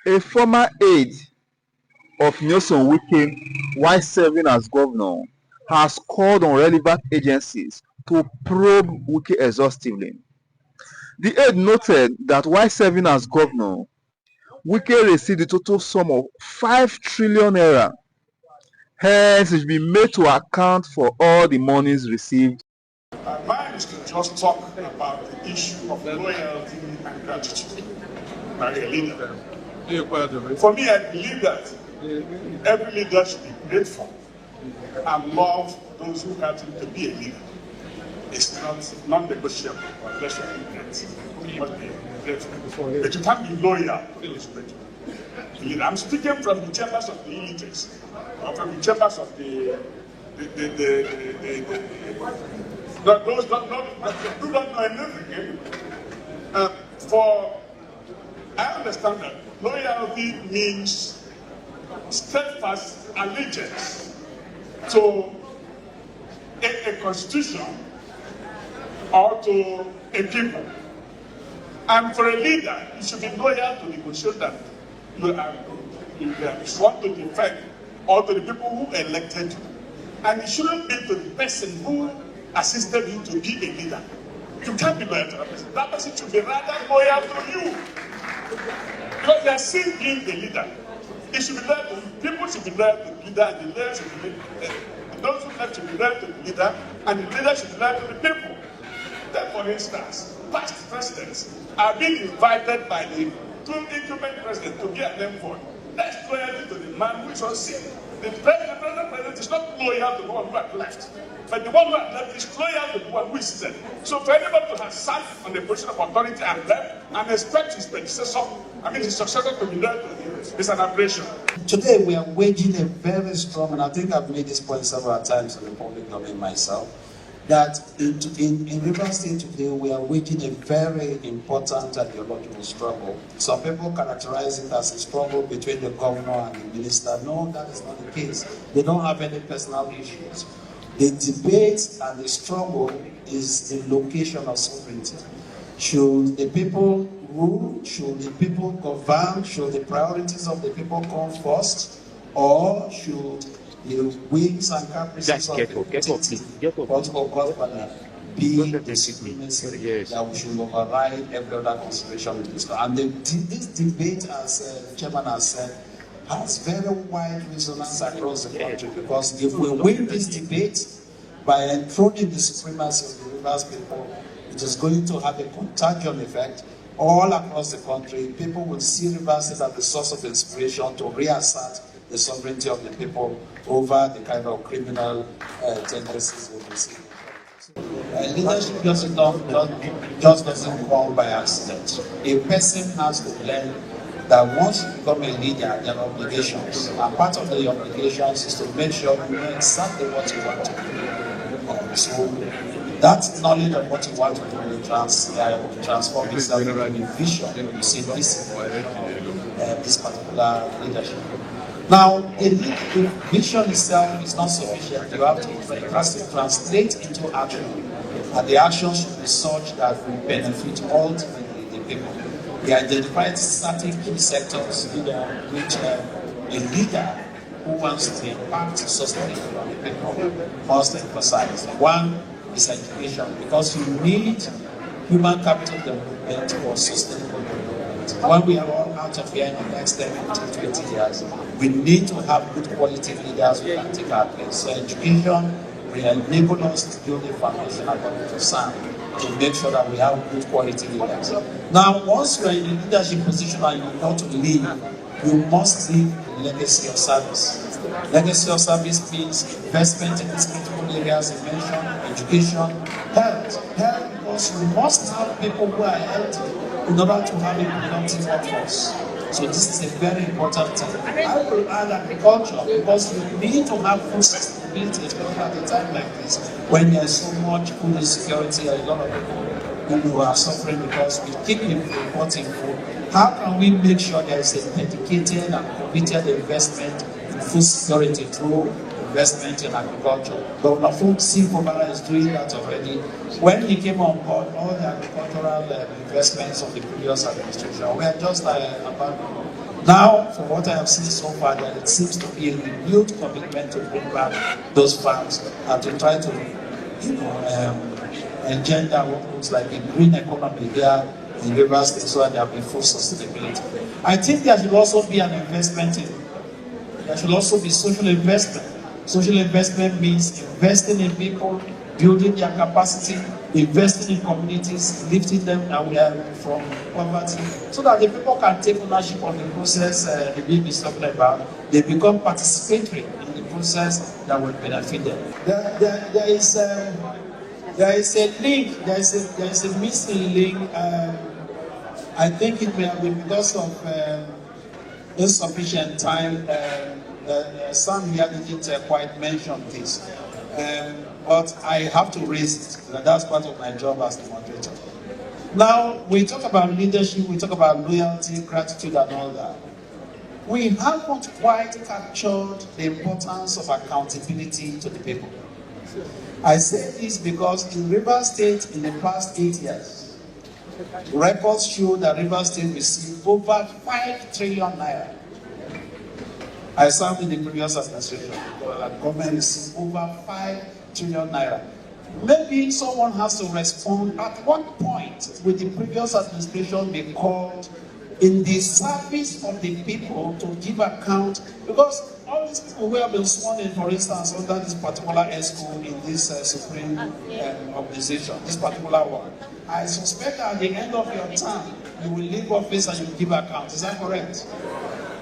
A former aide of Nyesom Wike, while serving as governor, has called on relevant agencies to probe Wike exhaustively. The aide noted that while serving as governor, Wike received a total sum of 5 trillion naira. Hence, it should be made to account for all the monies received. Mine is to just talk about the issue of loyalty and gratitude by a leader. For me, I believe that every leader should be grateful and love those who help him to be a leader. It's not non-negotiable unless you are grateful. You must be grateful. But you can't be loyal to this leader. I'm speaking from the chambers of the illiterates, or from the chambers of those who don't know anything. I understand that loyalty means steadfast allegiance to a constitution or to a people. And for a leader, you should be loyal to the constitution that you want to defend, or to the people who elected you. And it shouldn't be to the person who assisted you to be a leader. You can't be loyal to that person. That person should be rather loyal to you. Because they are still being the leader. It should be loyal to you. People should be loyal to the leader, and the leader should be those who left should be loyal to the leader, and the leader should be loyal to the people. Then, for instance, past presidents are being invited by the two incumbent presidents to get them vote. That's loyalty to the man who is on seat. The president is not loyal to the one who had left, but the one who had left is loyal to the one who is seated. So for anybody to have sat on the position of authority and left and expect his predecessor, his successor to be loyal to him, is an aberration. Today we are waging a very strong, and I think I've made this point several times in the public domain myself, that in Rivers State today we are waging a very important ideological struggle. Some people characterize it as a struggle between the governor and the minister. No, that is not the case. They don't have any personal issues. The debate and the struggle is the location of sovereignty. Should the people rule? Should the people govern? Should the priorities of the people come first? Or should the whims and caprices of the be the supremacy that we should override every other consideration in this law? And this debate, as the chairman has said, has very wide resonance across the country, because if we win this debate by enthroning the supremacy of the Rivers people, it is going to have a contagion effect all across the country. People will see Rivers as the source of inspiration to reassert the sovereignty of the people over the kind of criminal tendencies we see. Leadership just doesn't come by accident. A person has to learn that once you become a leader, there are obligations. And part of the obligations is to make sure you know exactly what you want to do. So that knowledge of what you want to do will transform itself into a vision. You see this particular leadership. Now, the vision itself is not sufficient. You have to translate into action. And the action should be such that will benefit ultimately the people. We identified certain key sectors which a leader who wants to impact sustainability on the people must emphasize. One is education, because you need human capital development for sustainable development. When we are all out of here in the next 10, 15, 20 years, we need to have good quality leaders who can take our place. So education will enable us to build a foundation according to SAM to make sure that we have good quality leaders. Now, once you are in a leadership position and you want to lead, you must leave a legacy of service. Legacy of service means investment in these critical areas you mentioned, education, health. Health, because you must have people who are healthy in order to have a productive workforce. So this is a very important thing. I will add agriculture, because you need to have food sustainability, especially at a time like this, when there's so much food insecurity and a lot of people who are suffering because we keep importing food. How can we make sure there is a dedicated and committed investment in food security through investment in agriculture? Governor Fubara is doing that already. When he came on board, all the agricultural investments of the previous administration were just abandoned. Now, from what I have seen so far, that it seems to be a renewed commitment to bring back those farms and to try to, engender what looks like a green economy here in Rivers State so that there will be full sustainability. I think there should also be an investment there should also be social investment. Social investment means investing in people, building their capacity, investing in communities, lifting them away from poverty, so that the people can take ownership of the process the baby is talking about. They become participatory in the process that will benefit them. There is a link, there is a missing link. I think it may have been because of insufficient time. Some here didn't quite mention this. But I have to raise it. That's part of my job as the moderator. Now, we talk about leadership, we talk about loyalty, gratitude, and all that. We haven't quite captured the importance of accountability to the people. I say this because in Rivers State, in the past 8 years, records show that Rivers State received over 5 trillion naira. I served in the previous administration. The government received over 5 trillion naira. Maybe someone has to respond. At what point will the previous administration be called in the service of the people to give account? Because all these people who have been sworn in, for instance, under this particular ESCO in this supreme organization, this particular one, I suspect that at the end of your term, you will leave office and you give account. Is that correct?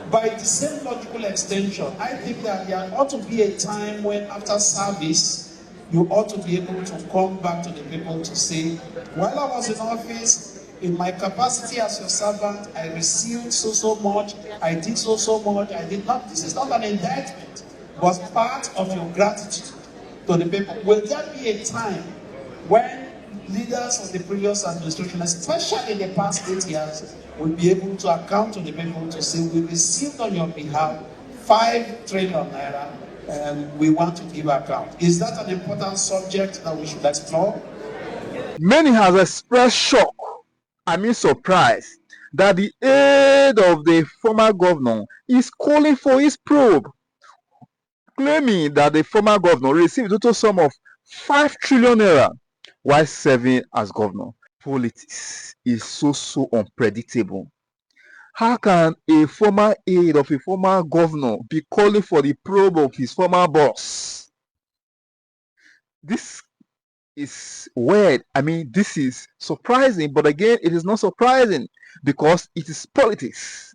By the same logical extension, I think that there ought to be a time when, after service, you ought to be able to come back to the people to say, while I was in office, in my capacity as your servant, I received so much, I did so much, I did not. This is not an indictment, but part of your gratitude to the people. Will there be a time when leaders of the previous administration, especially in the past 8 years, will be able to account to the people to say, we received on your behalf 5 trillion naira and we want to give account? Is that an important subject that we should explore? Many have expressed shock, surprise, that the aide of the former governor is calling for his probe, claiming that the former governor received a total sum of 5 trillion naira while serving as governor. Politics is so unpredictable. How can a former aide of a former governor be calling for the probe of his former boss? This is weird. This is surprising, but again, it is not surprising because it is politics.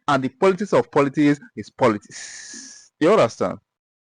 And the politics of politics is politics. You understand?